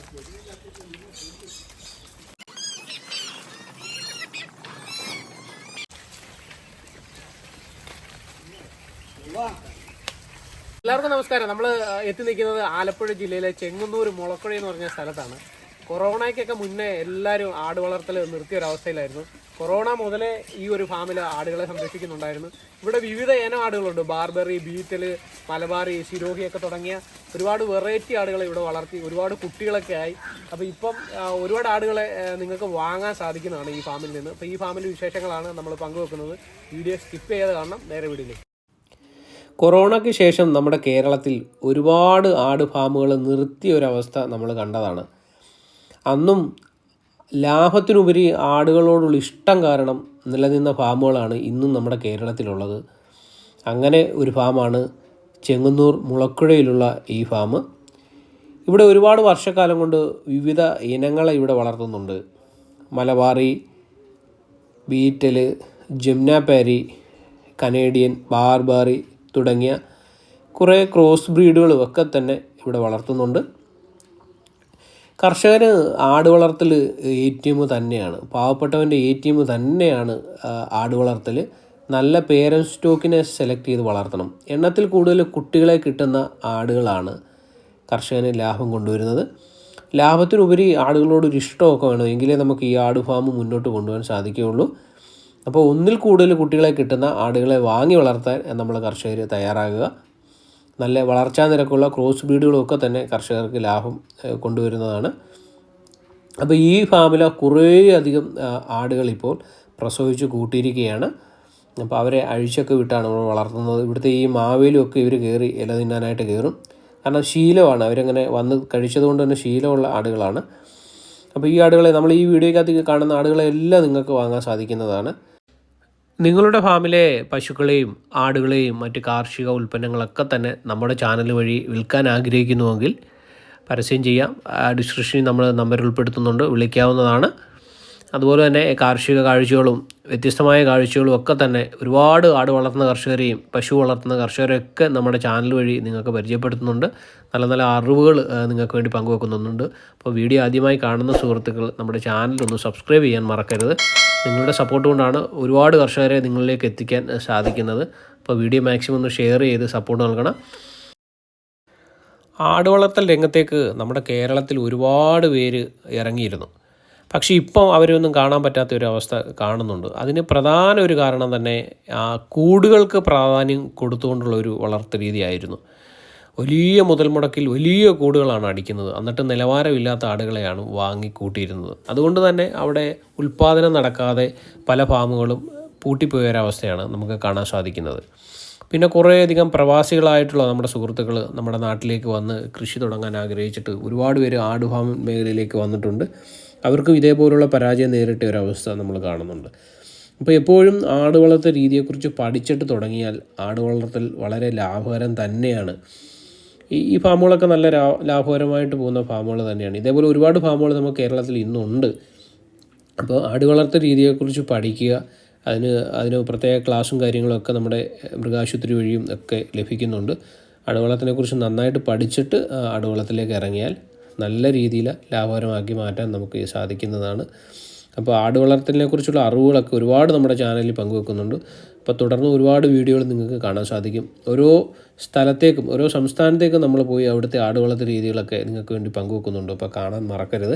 എല്ലാവർക്കും നമസ്കാരം. നമ്മൾ എത്തി നിൽക്കുന്നത് ആലപ്പുഴ ജില്ലയിലെ ചെങ്ങന്നൂർ മുളക്കുഴ എന്ന് പറഞ്ഞ സ്ഥലത്താണ്. കൊറോണയ്ക്കൊക്കെ മുന്നേ എല്ലാവരും ആട് വളർത്തൽ നിർത്തിയൊരവസ്ഥയിലായിരുന്നു. കൊറോണ മുതലേ ഈ ഒരു ഫാമിൽ ആടുകളെ സംരക്ഷിക്കുന്നുണ്ടായിരുന്നു. ഇവിടെ വിവിധ ഇനം ആടുകളുണ്ട്. ബാർബറി, ബീറ്റൽ, മലബാറി, സിരോഹിയൊക്കെ തുടങ്ങിയ ഒരുപാട് വെറൈറ്റി ആടുകളെ ഇവിടെ വളർത്തി ഒരുപാട് കുട്ടികളൊക്കെ ആയി. അപ്പോൾ ഇപ്പം ഒരുപാട് ആടുകളെ നിങ്ങൾക്ക് വാങ്ങാൻ സാധിക്കുന്നതാണ് ഈ ഫാമിൽ നിന്ന്. അപ്പോൾ ഈ ഫാമിൻ്റെ വിശേഷങ്ങളാണ് നമ്മൾ പങ്കുവെക്കുന്നത്. വീഡിയോ സ്കിപ്പ് ചെയ്ത് കാണണം. നേരെ വീഡിയോയിലേക്ക്. കൊറോണയ്ക്ക് ശേഷം നമ്മുടെ കേരളത്തിൽ ഒരുപാട് ആട് ഫാമുകൾ നിർത്തിയ ഒരവസ്ഥ നമ്മൾ കണ്ടതാണ്. അന്നും ലാഭത്തിനുപരി ആടുകളോടുള്ള ഇഷ്ടം കാരണം നിലനിന്ന ഫാമുകളാണ് ഇന്നും നമ്മുടെ കേരളത്തിലുള്ളത്. അങ്ങനെ ഒരു ഫാമാണ് ചെങ്ങന്നൂർ മുളക്കുഴയിലുള്ള ഈ ഫാം. ഇവിടെ ഒരുപാട് വർഷക്കാലം കൊണ്ട് വിവിധ ഇനങ്ങളെ ഇവിടെ വളർത്തുന്നുണ്ട്. മലബാറി, ബീറ്റൽ, ജംനാപാരി, കനേഡിയൻ, ബാർബാറി തുടങ്ങിയ കുറേ ക്രോസ് ബ്രീഡുകളും ഒക്കെ തന്നെ ഇവിടെ വളർത്തുന്നുണ്ട്. കർഷകന് ആട് വളർത്തൽ ATM തന്നെയാണ്. പാവപ്പെട്ടവൻ്റെ ATM തന്നെയാണ് ആട് വളർത്തൽ. നല്ല പേരൻറ് സ്റ്റോക്കിനെ സെലക്ട് ചെയ്ത് വളർത്തണം. എണ്ണത്തിൽ കൂടുതൽ കുട്ടികളെ കിട്ടുന്ന ആടുകളാണ് കർഷകന് ലാഭം കൊണ്ടുവരുന്നത്. ലാഭത്തിനുപരി ആടുകളോടൊരു ഇഷ്ടമൊക്കെ വേണം, എങ്കിലേ നമുക്ക് ഈ ആട് ഫാം മുന്നോട്ട് കൊണ്ടുപോകാൻ സാധിക്കുകയുള്ളൂ. അപ്പോൾ ഒന്നിൽ കൂടുതൽ കുട്ടികളെ കിട്ടുന്ന ആടുകളെ വാങ്ങി വളർത്താൻ നമ്മൾ കർഷകർ തയ്യാറാകുക. നല്ല വളർച്ചാ നിരക്കുള്ള ക്രോസ് ബ്രീഡുകളൊക്കെ തന്നെ കർഷകർക്ക് ലാഭം കൊണ്ടുവരുന്നതാണ്. അപ്പോൾ ഈ ഫാമിൽ കുറേയധികം ആടുകൾ ഇപ്പോൾ പ്രസവിച്ച് കൂട്ടിയിരിക്കുകയാണ്. അപ്പോൾ അവരെ അഴിച്ചൊക്കെ വിട്ടാണ് നമ്മൾ വളർത്തുന്നത്. ഇവിടുത്തെ ഈ മാവേലുമൊക്കെ ഇവർ കയറി ഇല തിന്നാനായിട്ട് കയറും. കാരണം ശീലമാണ്, അവരങ്ങനെ വന്ന് കഴിച്ചതുകൊണ്ട് തന്നെ ശീലമുള്ള ആടുകളാണ്. അപ്പോൾ ഈ ആടുകളെ നമ്മൾ ഈ വീഡിയോയ്ക്കകത്ത് കാണുന്ന ആടുകളെല്ലാം നിങ്ങൾക്ക് വാങ്ങാൻ സാധിക്കുന്നതാണ്. നിങ്ങളുടെ ഫാമിലെ പശുക്കളെയും ആടുകളെയും മറ്റ് കാർഷിക ഉൽപ്പന്നങ്ങളൊക്കെ തന്നെ നമ്മുടെ ചാനൽ വഴി വിൽക്കാൻ ആഗ്രഹിക്കുന്നുവെങ്കിൽ പരസ്യം ചെയ്യാം. ഡിസ്ക്രിപ്ഷനിൽ നമ്മൾ നമ്പർ ഉൾപ്പെടുത്തുന്നുണ്ട്, വിളിക്കാവുന്നതാണ്. അതുപോലെ തന്നെ കാർഷിക കാഴ്ചകളും വ്യത്യസ്തമായ കാഴ്ചകളും ഒക്കെ തന്നെ ഒരുപാട് ആട് വളർത്തുന്ന കർഷകരെയും പശു വളർത്തുന്ന കർഷകരെയൊക്കെ നമ്മുടെ ചാനൽ വഴി നിങ്ങൾക്ക് പരിചയപ്പെടുത്തുന്നുണ്ട്. നല്ല നല്ല അറിവുകൾ നിങ്ങൾക്ക് വേണ്ടി പങ്കുവെക്കുന്നുണ്ട്. അപ്പോൾ വീഡിയോ ആദ്യമായി കാണുന്ന സുഹൃത്തുക്കൾ നമ്മുടെ ചാനൽ ഒന്ന് സബ്സ്ക്രൈബ് ചെയ്യാൻ മറക്കരുത്. നിങ്ങളുടെ സപ്പോർട്ട് കൊണ്ടാണ് ഒരുപാട് കർഷകരെ നിങ്ങളിലേക്ക് എത്തിക്കാൻ സാധിക്കുന്നത്. അപ്പോൾ വീഡിയോ മാക്സിമം ഒന്ന് ഷെയർ ചെയ്ത് സപ്പോർട്ട് നൽകണം. ആട് വളർത്തൽ രംഗത്തേക്ക് നമ്മുടെ കേരളത്തിൽ ഒരുപാട് പേര് ഇറങ്ങിയിരുന്നു. പക്ഷേ ഇപ്പം അവരൊന്നും കാണാൻ പറ്റാത്ത ഒരു അവസ്ഥ കാണുന്നുണ്ട്. അതിന് പ്രധാന ഒരു കാരണം തന്നെ കൂടുകൾക്ക് പ്രാധാന്യം കൊടുത്തുകൊണ്ടുള്ള ഒരു വളർത്തൽ രീതിയായിരുന്നു. വലിയ മുതൽ മുടക്കിൽ വലിയ കൂടുകളാണ് അടിക്കുന്നത്. എന്നിട്ട് നിലവാരമില്ലാത്ത ആടുകളെയാണ് വാങ്ങിക്കൂട്ടിയിരുന്നത്. അതുകൊണ്ട് തന്നെ അവിടെ ഉൽപ്പാദനം നടക്കാതെ പല ഫാമുകളും പൂട്ടിപ്പോയൊരവസ്ഥയാണ് നമുക്ക് കാണാൻ സാധിക്കുന്നത്. പിന്നെ കുറേയധികം പ്രവാസികളായിട്ടുള്ള നമ്മുടെ സുഹൃത്തുക്കൾ നമ്മുടെ നാട്ടിലേക്ക് വന്ന് കൃഷി തുടങ്ങാൻ ആഗ്രഹിച്ചിട്ട് ഒരുപാട് പേര് ആട് ഫാം മേഖലയിലേക്ക് വന്നിട്ടുണ്ട്. അവർക്കും ഇതേപോലുള്ള പരാജയം നേരിട്ട ഒരവസ്ഥ നമ്മൾ കാണുന്നുണ്ട്. അപ്പോൾ എപ്പോഴും ആട് വളർത്തൽ രീതിയെക്കുറിച്ച് പഠിച്ചിട്ട് തുടങ്ങിയാൽ ആട് വളർത്തൽ വളരെ ലാഭകരം തന്നെയാണ്. ഈ ഫാമുകളൊക്കെ നല്ല ലാഭകരമായിട്ട് പോകുന്ന ഫാമുകൾ തന്നെയാണ്. ഇതേപോലെ ഒരുപാട് ഫാമുകൾ നമുക്ക് കേരളത്തിൽ ഇന്നുണ്ട്. അപ്പോൾ ആട് വളർത്തൽ രീതിയെക്കുറിച്ച് പഠിക്കുക. അതിന് പ്രത്യേക ക്ലാസ്സും കാര്യങ്ങളൊക്കെ നമ്മുടെ മൃഗാശുപത്രി വഴിയും ഒക്കെ ലഭിക്കുന്നുണ്ട്. ആട് വളർത്തലിനെക്കുറിച്ച് നന്നായിട്ട് പഠിച്ചിട്ട് ആട് വളർത്തലിലേക്ക് ഇറങ്ങിയാൽ നല്ല രീതിയിൽ ലാഭകരമാക്കി മാറ്റാൻ നമുക്ക് സാധിക്കുന്നതാണ്. അപ്പോൾ ആട് വളർത്തലിനെക്കുറിച്ചുള്ള അറിവുകളൊക്കെ ഒരുപാട് നമ്മുടെ ചാനലിൽ പങ്കുവെക്കുന്നുണ്ട്. അപ്പോൾ തുടർന്ന് ഒരുപാട് വീഡിയോകൾ നിങ്ങൾക്ക് കാണാൻ സാധിക്കും. ഓരോ സ്ഥലത്തേക്കും ഓരോ സംസ്ഥാനത്തേക്കും നമ്മൾ പോയി അവിടുത്തെ ആട് വളർത്തൽ രീതികളൊക്കെ നിങ്ങൾക്ക് വേണ്ടി പങ്കുവെക്കുന്നുണ്ട്. അപ്പോൾ കാണാൻ മറക്കരുത്.